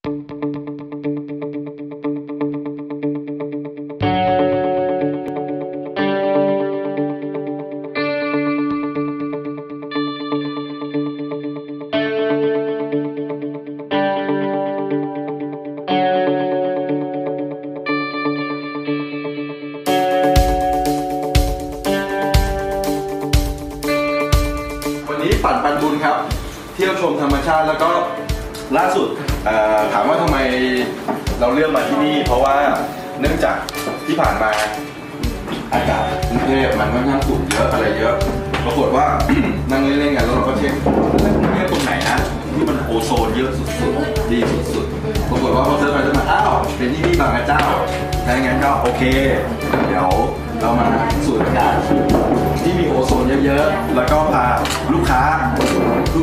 ปั่นปันบุญครับเที่ยวชมธรรมชาติแล้วก็ล่าสุดถามว่าทำไมเราเลือกมาที่นี่เพราะว่าเนื่องจากที่ผ่านมาอากาศกรุงเทพมันค่อนข้างฝุ่นเยอะอะไรเยอะปรากฏว่า นั่งเล่นๆกันแล้วเราก็เช็คกรุงเทพตรงไหนนะที่มันโอโซนเยอะสุดๆดีสุดๆปรากฏว่าพอเซิร์ชไปเซิร์ชมาอ้าวเป็นที่บางกระเจ้าถ้าอย่างนั้นก็โอเคเดี๋ยวเรามาสูดอากาศที่มีโอโซนเยอะๆแล้วก็พาลูกค้า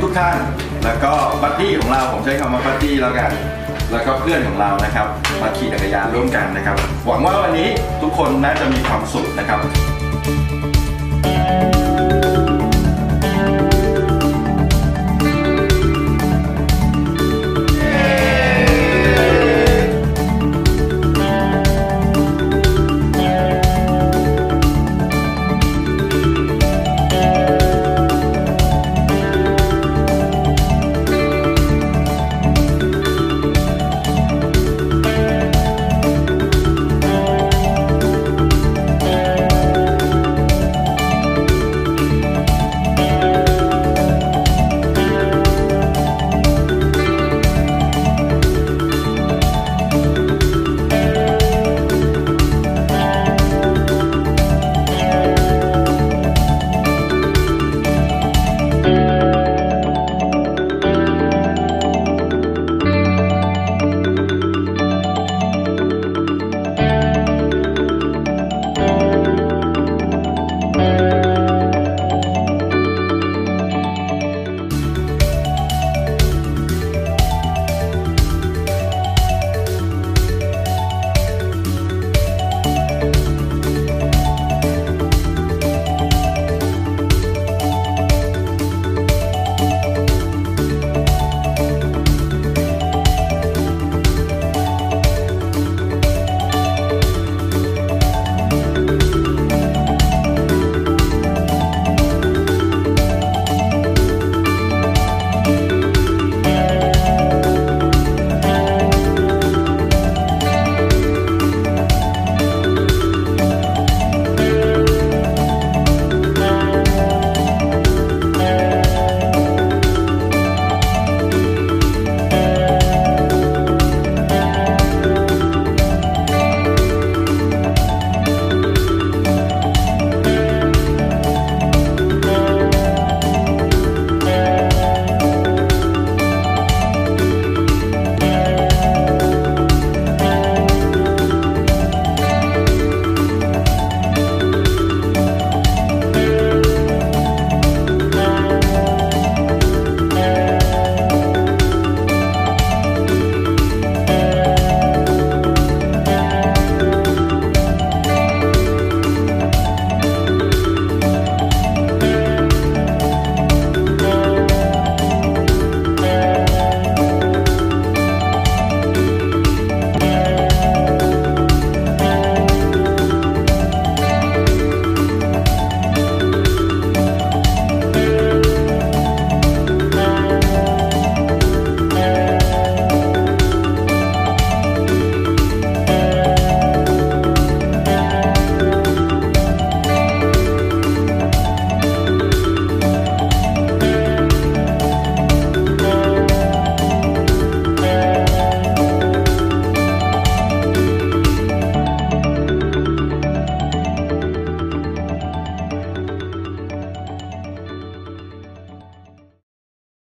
ทุกท่านแล้วก็บัดดี้ของเราผมใช้คำว่าบัดดี้แล้วกันแล้วก็เพื่อนของเรานะครับมาขี่จักรยานร่วมกันนะครับหวังว่าวันนี้ทุกคนน่าจะมีความสุขนะครับ